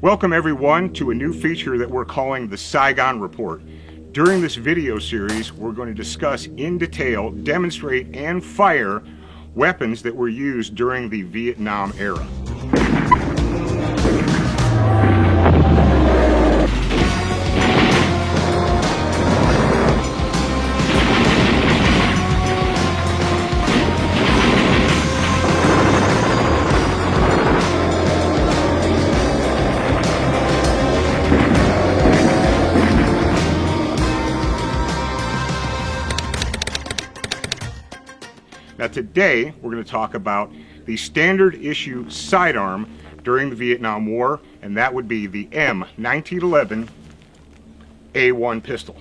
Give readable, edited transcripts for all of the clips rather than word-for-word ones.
Welcome everyone to a new feature that we're calling the Saigon Report. During this video series, we're going to discuss in detail, demonstrate, and fire weapons that were used during the Vietnam era. Now today, we're going to talk about the standard issue sidearm during the Vietnam War, and that would be the M1911 A1 pistol.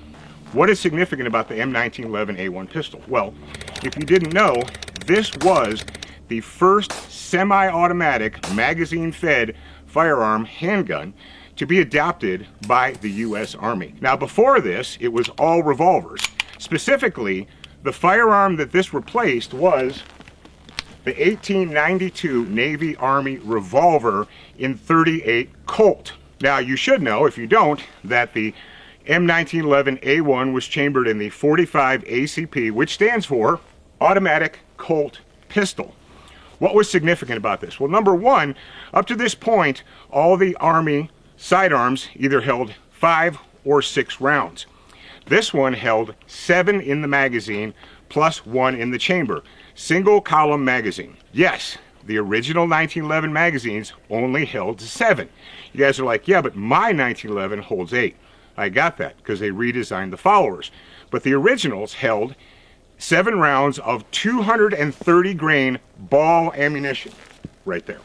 What is significant about the M1911 A1 pistol? Well, if you didn't know, this was the first semi-automatic magazine-fed firearm handgun to be adopted by the U.S. Army. Now before this, it was all revolvers. Specifically, the firearm that this replaced was the 1892 Navy Army revolver in .38 Colt. Now you should know, if you don't, that the M1911 A1 was chambered in the 45 ACP, which stands for Automatic Colt Pistol. What was significant about this? Well, number one, up to this point, all the Army sidearms either held 5 or 6 rounds. This one held 7 in the magazine plus 1 in the chamber. Single column magazine. Yes, the original 1911 magazines only held 7. You guys are like, yeah, but my 1911 holds 8. I got that because they redesigned the followers. But the originals held 7 rounds of 230 grain ball ammunition right there.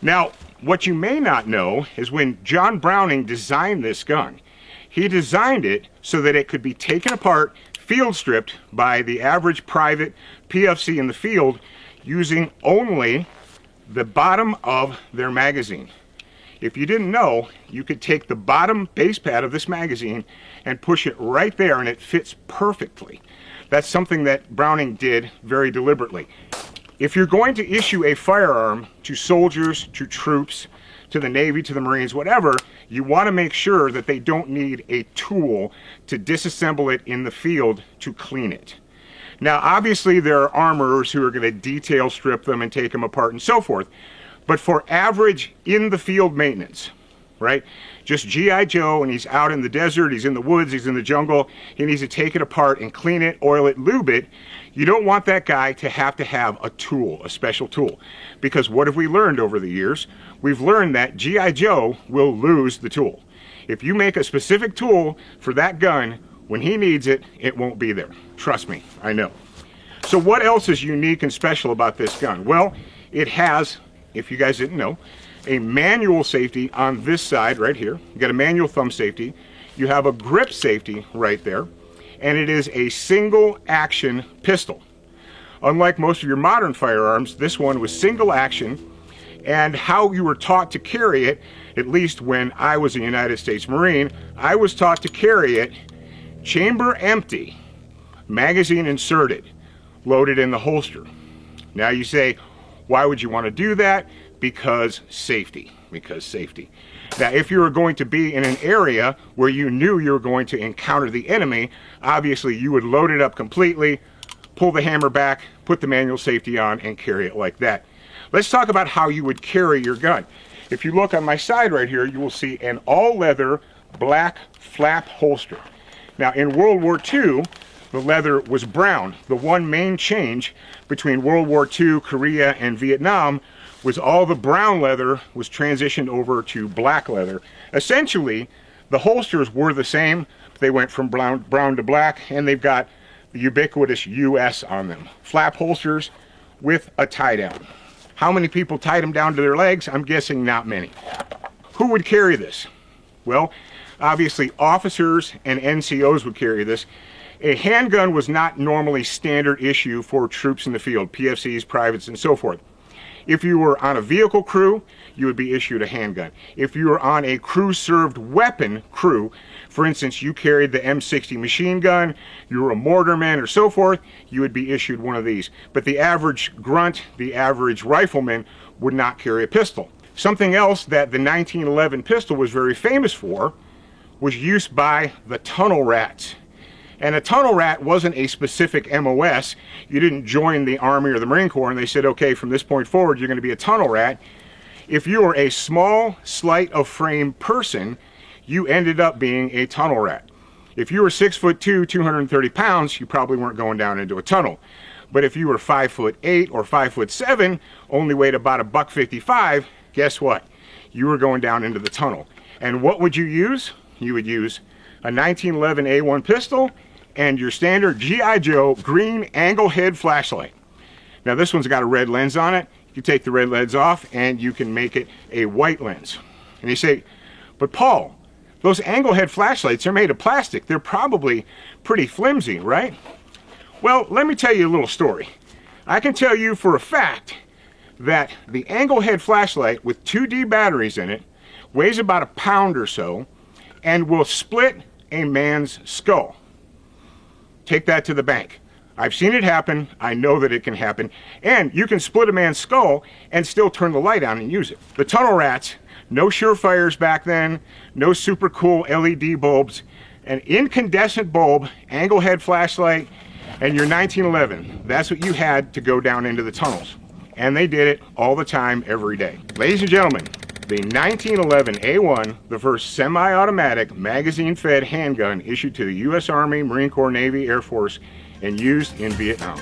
Now, what you may not know is when John Browning designed this gun, he designed it so that it could be taken apart, field stripped by the average private PFC in the field using only the bottom of their magazine. If you didn't know, you could take the bottom base pad of this magazine and push it right there and it fits perfectly. That's something that Browning did very deliberately. If you're going to issue a firearm to soldiers, to troops, to the Navy, to the Marines, whatever, you want to make sure that they don't need a tool to disassemble it in the field to clean it. Now, obviously, there are armorers who are going to detail strip them and take them apart and so forth, but for average in-the-field maintenance, right? Just G.I. Joe, and he's out in the desert, he's in the woods, he's in the jungle, he needs to take it apart and clean it, oil it, lube it. You don't want that guy to have a tool, a special tool. Because what have we learned over the years? We've learned that G.I. Joe will lose the tool. If you make a specific tool for that gun, when he needs it, it won't be there. Trust me, I know. So what else is unique and special about this gun? Well, it has, if you guys didn't know, a manual safety on this side right here. You got a manual thumb safety. You have a grip safety right there. And it is a single action pistol. Unlike most of your modern firearms, this one was single action, and how you were taught to carry it, at least when I was a United States Marine, I was taught to carry it chamber empty, magazine inserted, loaded in the holster. Now you say, why would you want to do that? Because safety. Now, if you were going to be in an area where you knew you were going to encounter the enemy, obviously you would load it up completely, pull the hammer back, put the manual safety on, and carry it like that. Let's talk about how you would carry your gun. If you look on my side right here, you will see an all-leather black flap holster. Now, in World War II, the leather was brown. The one main change between World War II, Korea, and Vietnam was all the brown leather was transitioned over to black leather. Essentially, the holsters were the same. They went from brown to black, and they've got the ubiquitous US on them. Flap holsters with a tie down. How many people tied them down to their legs? I'm guessing not many. Who would carry this? Well, obviously officers and NCOs would carry this. A handgun was not normally standard issue for troops in the field, PFCs, privates, and so forth. If you were on a vehicle crew, you would be issued a handgun. If you were on a crew-served weapon crew, for instance, you carried the M60 machine gun, you were a mortarman or so forth, you would be issued one of these. But the average grunt, the average rifleman, would not carry a pistol. Something else that the 1911 pistol was very famous for was use by the tunnel rats. And a tunnel rat wasn't a specific MOS. You didn't join the Army or the Marine Corps and they said, okay, from this point forward, you're going to be a tunnel rat. If you were a small, slight of frame person, you ended up being a tunnel rat. If you were 6'2", 230 pounds, you probably weren't going down into a tunnel. But if you were 5'8" or 5'7", only weighed about $1.55, guess what? You were going down into the tunnel. And what would you use? You would use a 1911 A1 pistol and your standard G.I. Joe green angle head flashlight. Now this one's got a red lens on it. You take the red lens off and you can make it a white lens. And you say, but Paul, those angle head flashlights are made of plastic. They're probably pretty flimsy, right? Well, let me tell you a little story. I can tell you for a fact that the angle head flashlight with 2D batteries in it weighs about a pound or so and will split a man's skull. Take that to the bank. I've seen it happen. I know that it can happen. And you can split a man's skull and still turn the light on and use it. The tunnel rats, no surefires back then, no super cool LED bulbs, an incandescent bulb, angle head flashlight, and your 1911. That's what you had to go down into the tunnels. And they did it all the time, every day. Ladies and gentlemen, the 1911 A1, the first semi-automatic magazine-fed handgun issued to the U.S. Army, Marine Corps, Navy, Air Force, and used in Vietnam.